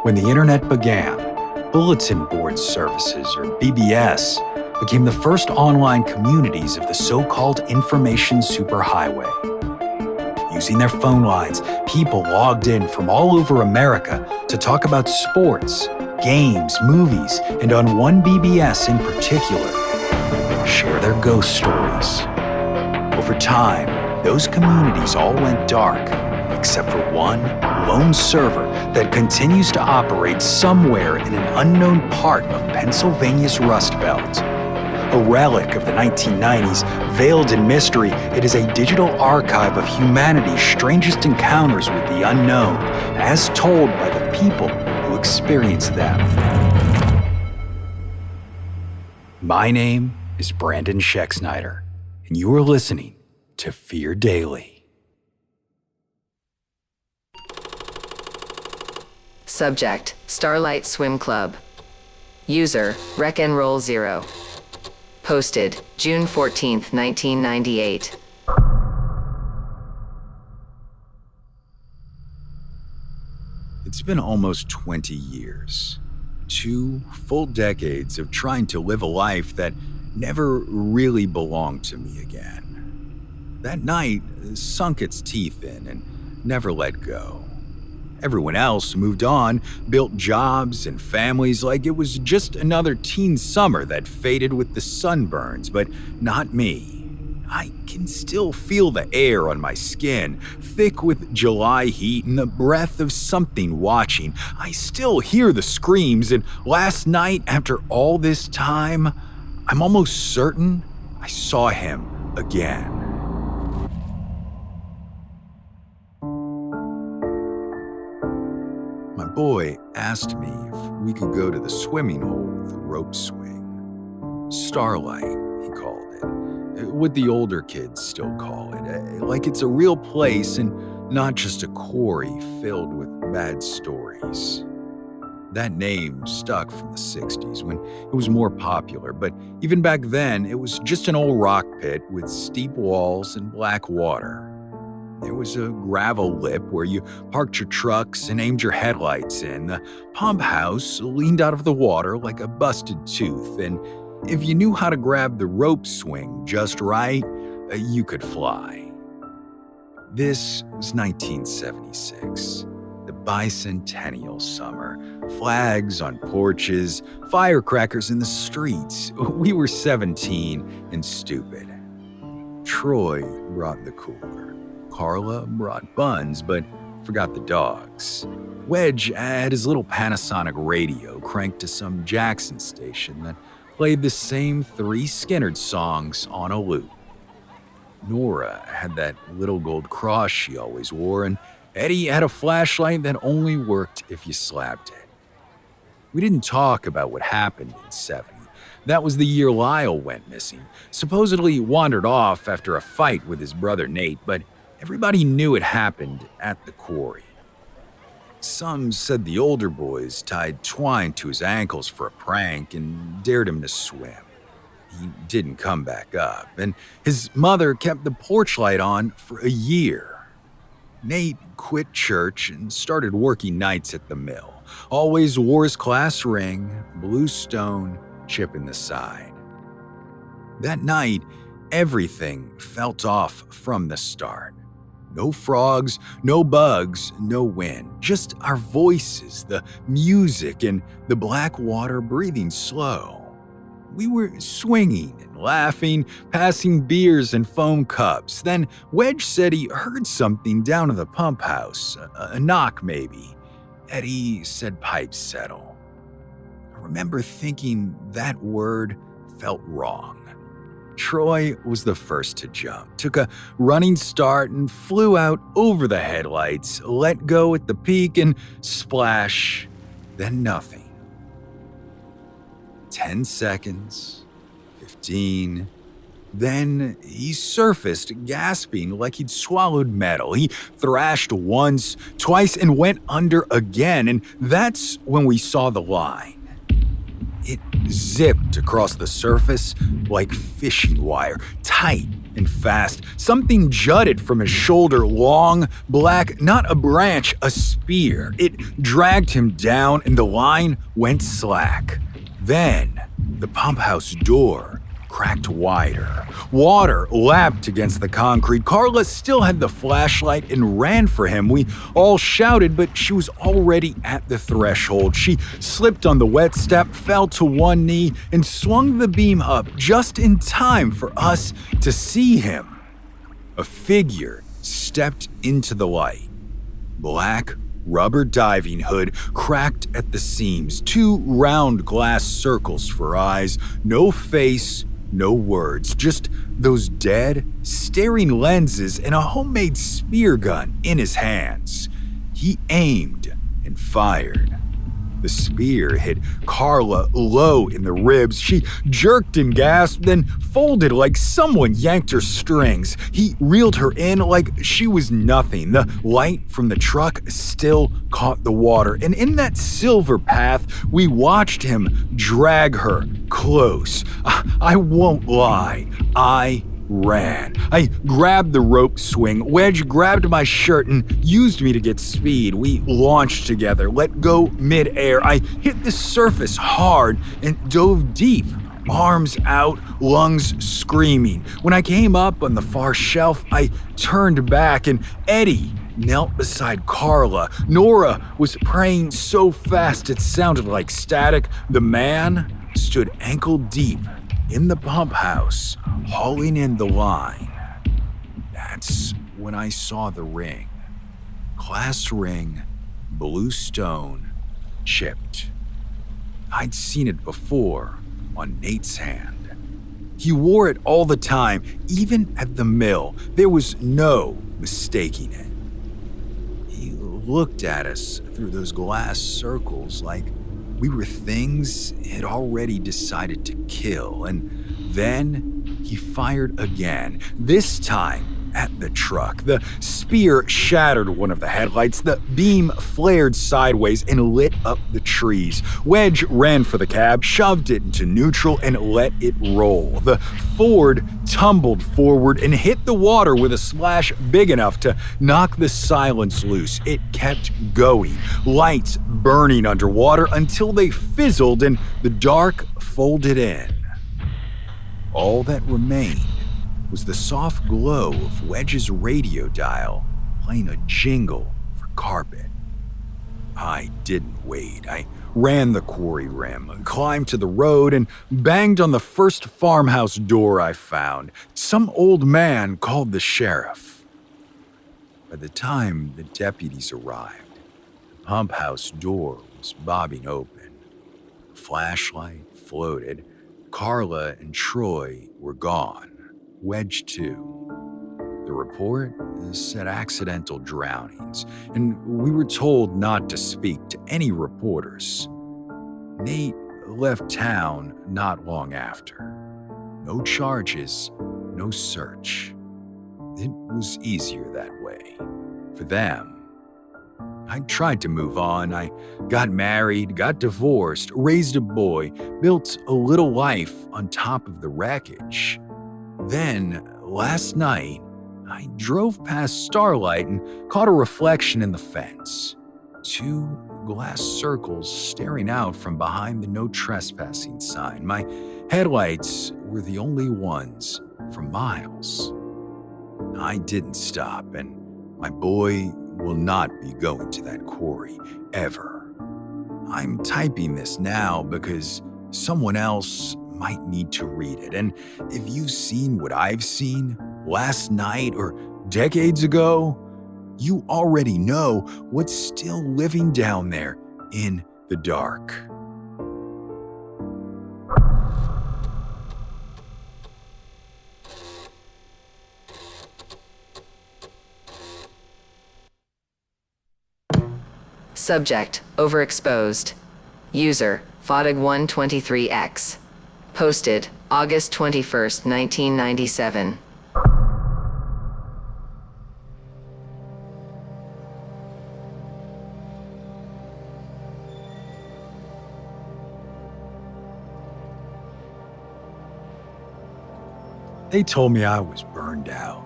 When the internet began, bulletin board services, or BBS, became the first online communities of the so-called information superhighway. Using their phone lines, people logged in from all over America to talk about sports, games, movies, and on one BBS in particular, share their ghost stories. Over time, those communities all went dark, except for one lone server that continues to operate somewhere in an unknown part of Pennsylvania's Rust Belt. A relic of the 1990s, veiled in mystery, it is a digital archive of humanity's strangest encounters with the unknown, as told by the people who experienced them. My name is Brandon Schexnayder, and you are listening to Fear Daily. Subject: Starlite Swim Club. User: Wreck-N-Roll0. Posted June 14th, 1998. It's been almost 20 years. 2 full decades of trying to live a life that never really belonged to me again. That night sunk its teeth in and never let go. Everyone else moved on, built jobs and families like it was just another teen summer that faded with the sunburns, but not me. I can still feel the air on my skin, thick with July heat and the breath of something watching. I still hear the screams, and last night, after all this time, I'm almost certain I saw him again. My boy asked me if we could go to the swimming hole with a rope swing. Starlite, he called it. What the older kids still call it. Like it's a real place and not just a quarry filled with bad stories. That name stuck from the 60s when it was more popular, but even back then, it was just an old rock pit with steep walls and black water. There was a gravel lip where you parked your trucks and aimed your headlights in. The pump house leaned out of the water like a busted tooth, and if you knew how to grab the rope swing just right, you could fly. This was 1976, the bicentennial summer. Flags on porches, firecrackers in the streets. We were 17 and stupid. Troy brought the cooler. Carla brought buns, but forgot the dogs. Wedge had his little Panasonic radio cranked to some Jackson station that played the same 3 Skynyrd songs on a loop. Nora had that little gold cross she always wore, and Eddie had a flashlight that only worked if you slapped it. We didn't talk about what happened in 70. That was the year Lyle went missing, supposedly wandered off after a fight with his brother Nate, but everybody knew it happened at the quarry. Some said the older boys tied twine to his ankles for a prank and dared him to swim. He didn't come back up, and his mother kept the porch light on for a year. Nate quit church and started working nights at the mill. Always wore his class ring, blue stone, chip in the side. That night, everything felt off from the start. No frogs, no bugs, no wind, just our voices, the music, and the black water breathing slow. We were swinging and laughing, passing beers and foam cups. Then Wedge said he heard something down at the pump house, a knock maybe. Eddie said pipes settle. I remember thinking that word felt wrong. Troy was the first to jump, took a running start and flew out over the headlights, let go at the peak and splash, then nothing. 10 seconds, 15, then he surfaced, gasping like he'd swallowed metal. He thrashed once, twice, and went under again, and that's when we saw the line. It zipped across the surface like fishing wire, tight and fast. Something jutted from his shoulder, long, black, not a branch, a spear. It dragged him down and the line went slack. Then, the pump house door cracked wider. Water lapped against the concrete. Carla still had the flashlight and ran for him. We all shouted, but she was already at the threshold. She slipped on the wet step, fell to one knee, and swung the beam up just in time for us to see him. A figure stepped into the light. Black rubber diving hood cracked at the seams, two round glass circles for eyes, no face, no words, just those dead, staring lenses and a homemade spear gun in his hands. He aimed and fired. The spear hit Carla low in the ribs. She jerked and gasped, then folded like someone yanked her strings. He reeled her in like she was nothing. The light from the truck still caught the water, and in that silver path, we watched him drag her close. I won't lie, I ran. I grabbed the rope swing. Wedge grabbed my shirt and used me to get speed. We launched together, let go mid-air. I hit the surface hard and dove deep, arms out, lungs screaming. When I came up on the far shelf, I turned back and Eddie knelt beside Carla. Nora was praying so fast it sounded like static. The man stood ankle deep in the pump house, hauling in the line. That's when I saw the ring. Class ring, blue stone, chipped. I'd seen it before on Nate's hand. He wore it all the time, even at the mill. There was no mistaking it. He looked at us through those glass circles like we were things he'd already decided to kill, and then he fired again, this time at the truck. The spear shattered one of the headlights. The beam flared sideways and lit up the trees. Wedge ran for the cab, shoved it into neutral, and let it roll. The Ford tumbled forward and hit the water with a splash big enough to knock the silence loose. It kept going, lights burning underwater until they fizzled and the dark folded in. All that remained was the soft glow of Wedge's radio dial playing a jingle for carpet. I didn't wait. I ran the quarry rim, climbed to the road, and banged on the first farmhouse door I found. Some old man called the sheriff. By the time the deputies arrived, the pump house door was bobbing open. A flashlight floated. Carla and Troy were gone. Wedge too. The report said accidental drownings, and we were told not to speak to any reporters. Nate left town not long after. No charges, no search. It was easier that way. For them. I tried to move on. I got married, got divorced, raised a boy, built a little life on top of the wreckage. Then, last night, I drove past Starlite and caught a reflection in the fence. Two glass circles staring out from behind the no trespassing sign. My headlights were the only ones for miles. I didn't stop, and my boy will not be going to that quarry, ever. I'm typing this now because someone else might need to read it, and if you've seen what I've seen last night or decades ago, you already know what's still living down there in the dark. Subject, Overexposed. User, Fodig123X. Posted, August 21st, 1997. They told me I was burned out.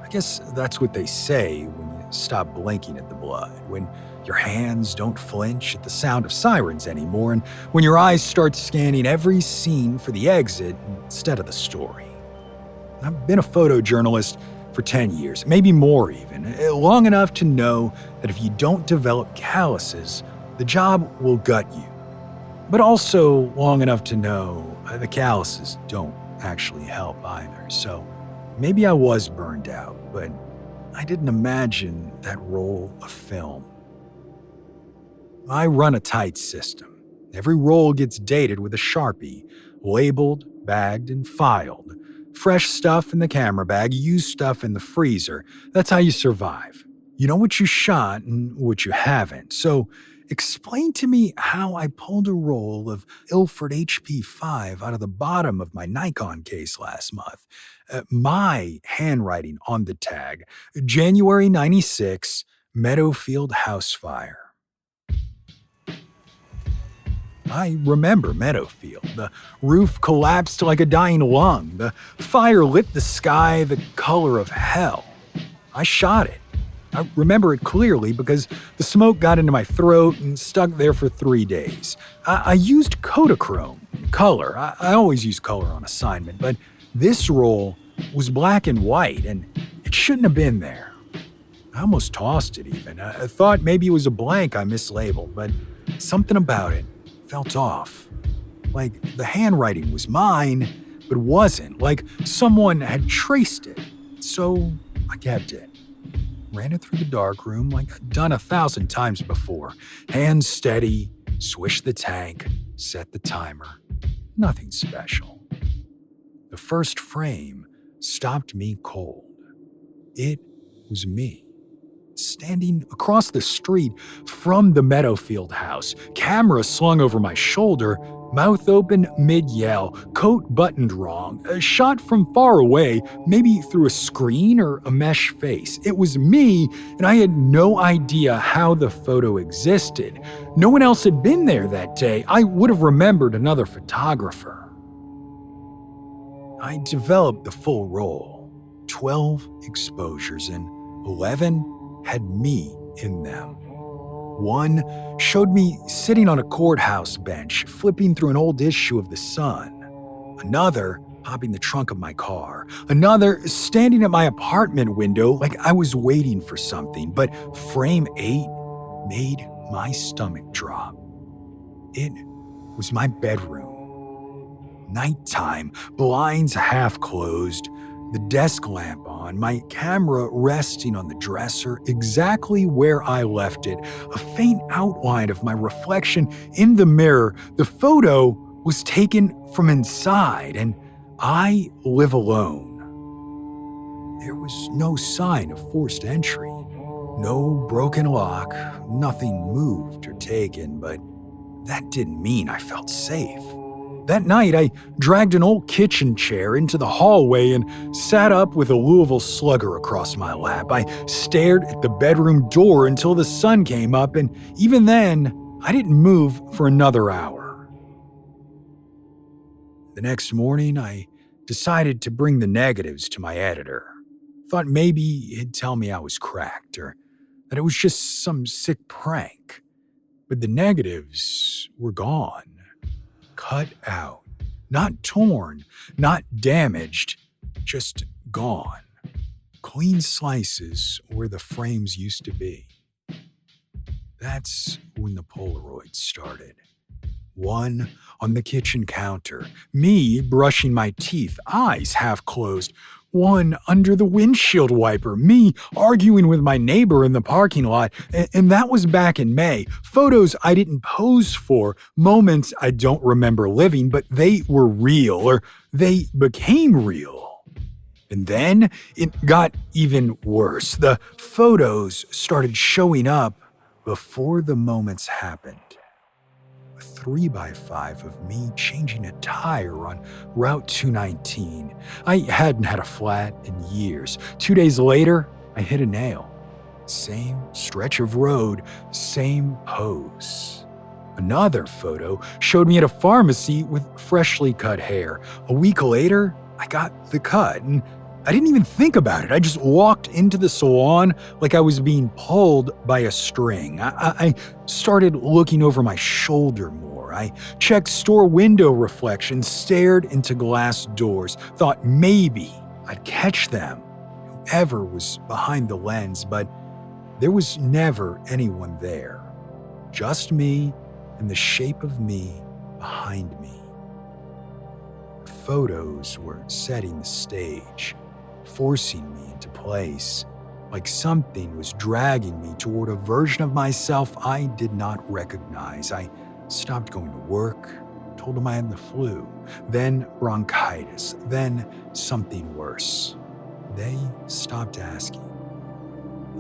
I guess that's what they say when you stop blinking at the blood, when your hands don't flinch at the sound of sirens anymore, and when your eyes start scanning every scene for the exit instead of the story. I've been a photojournalist for 10 years, maybe more even, long enough to know that if you don't develop calluses, the job will gut you. But also long enough to know the calluses don't actually help either. So maybe I was burned out, but I didn't imagine that roll of film. I run a tight system. Every roll gets dated with a Sharpie, labeled, bagged, and filed. Fresh stuff in the camera bag, used stuff in the freezer. That's how you survive. You know what you shot and what you haven't. So explain to me how I pulled a roll of Ilford HP5 out of the bottom of my Nikon case last month. My handwriting on the tag, January 96, Meadowfield house fire. I remember Meadowfield. The roof collapsed like a dying lung. The fire lit the sky the color of hell. I shot it. I remember it clearly because the smoke got into my throat and stuck there for 3 days. I used Kodachrome, color. I always use color on assignment, but this roll was black and white, and it shouldn't have been there. I almost tossed it even. I thought maybe it was a blank I mislabeled, but something about it felt off. Like the handwriting was mine, but wasn't. Like someone had traced it. So I kept it. Ran it through the darkroom like I'd done 1,000 times before. Hands steady, swish the tank, set the timer. Nothing special. The first frame stopped me cold. It was me. Standing across the street from the Meadowfield house, camera slung over my shoulder, mouth open mid-yell, coat buttoned wrong, a shot from far away, maybe through a screen or a mesh face. It was me, and I had no idea how the photo existed. No one else had been there that day. I would have remembered another photographer. I developed the full roll, 12 exposures, and 11 had me in them. One showed me sitting on a courthouse bench, flipping through an old issue of The Sun. Another, popping the trunk of my car. Another, standing at my apartment window like I was waiting for something. But frame 8 made my stomach drop. It was my bedroom. Nighttime, blinds half closed, the desk lamp on, my camera resting on the dresser exactly where I left it, a faint outline of my reflection in the mirror. The photo was taken from inside, and I live alone. There was no sign of forced entry, no broken lock, nothing moved or taken, but that didn't mean I felt safe. That night, I dragged an old kitchen chair into the hallway and sat up with a Louisville Slugger across my lap. I stared at the bedroom door until the sun came up, and even then, I didn't move for another hour. The next morning, I decided to bring the negatives to my editor. Thought maybe he'd tell me I was cracked or that it was just some sick prank. But the negatives were gone. Cut out. Not torn, not damaged, just gone. Clean slices where the frames used to be. That's when the Polaroids started. One on the kitchen counter, me brushing my teeth, eyes half closed. One under the windshield wiper, me arguing with my neighbor in the parking lot, and that was back in May. Photos I didn't pose for, moments I don't remember living, but they were real, or they became real. And then it got even worse. The photos started showing up before the moments happened. A 3x5 of me changing a tire on Route 219. I hadn't had a flat in years. 2 days later, I hit a nail. Same stretch of road, same pose. Another photo showed me at a pharmacy with freshly cut hair. A week later, I got the cut, and I didn't even think about it. I just walked into the salon like I was being pulled by a string. I started looking over my shoulder more. I checked store window reflections, stared into glass doors, thought maybe I'd catch them, whoever was behind the lens, but there was never anyone there. Just me and the shape of me behind me. The photos were setting the stage, forcing me into place, like something was dragging me toward a version of myself I did not recognize. I stopped going to work, told them I had the flu, then bronchitis, then something worse. They stopped asking.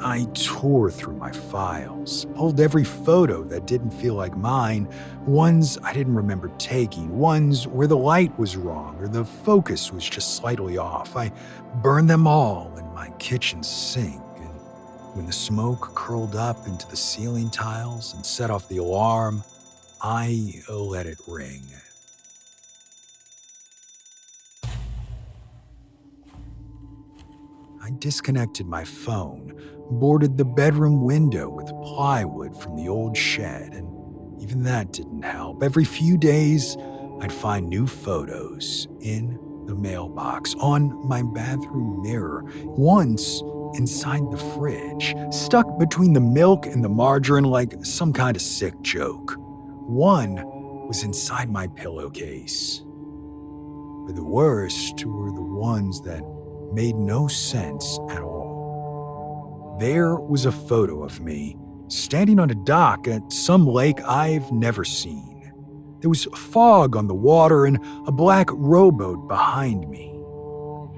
I tore through my files, pulled every photo that didn't feel like mine, ones I didn't remember taking, ones where the light was wrong or the focus was just slightly off. I burned them all in my kitchen sink, and when the smoke curled up into the ceiling tiles and set off the alarm, I let it ring. I disconnected my phone, boarded the bedroom window with plywood from the old shed, and even that didn't help. Every few days, I'd find new photos in the mailbox, on my bathroom mirror, once inside the fridge, stuck between the milk and the margarine like some kind of sick joke. One was inside my pillowcase. But the worst were the ones that made no sense at all. There was a photo of me standing on a dock at some lake I've never seen. There was fog on the water and a black rowboat behind me.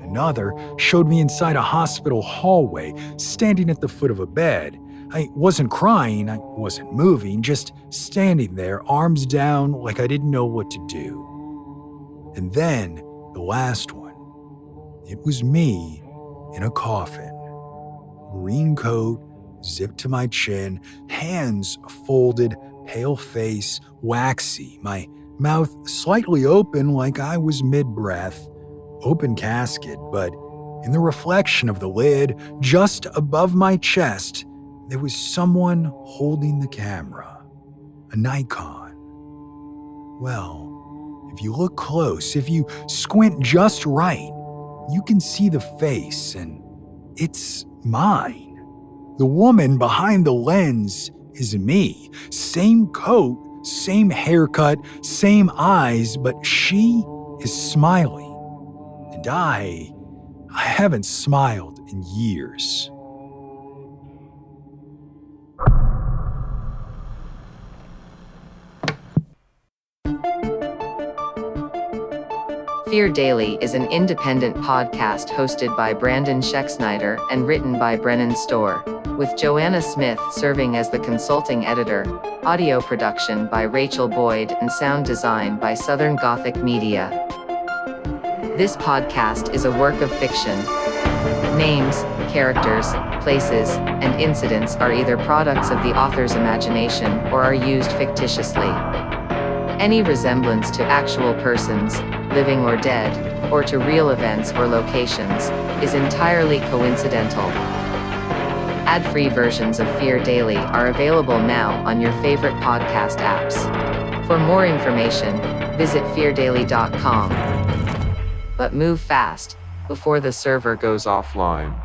Another showed me inside a hospital hallway, standing at the foot of a bed. I wasn't crying, I wasn't moving, just standing there, arms down like I didn't know what to do. And then the last one. It was me in a coffin. Green coat, zipped to my chin, hands folded, pale face, waxy, my mouth slightly open like I was mid-breath, open casket, but in the reflection of the lid, just above my chest, there was someone holding the camera, a Nikon. Well, if you look close, if you squint just right, you can see the face, and it's mine. The woman behind the lens is me. Same coat, same haircut, same eyes, but she is smiling. And I haven't smiled in years. Fear Daily is an independent podcast hosted by Brandon Schexnayder and written by Brennan Storr, with Joanna Smith serving as the consulting editor, audio production by Rachel Boyd, and sound design by Southern Gothic Media. This podcast is a work of fiction. Names, characters, places, and incidents are either products of the author's imagination or are used fictitiously. Any resemblance to actual persons, living or dead, or to real events or locations, is entirely coincidental. Ad-free versions of Fear Daily are available now on your favorite podcast apps. For more information, visit feardaily.com. But move fast, before the server goes offline.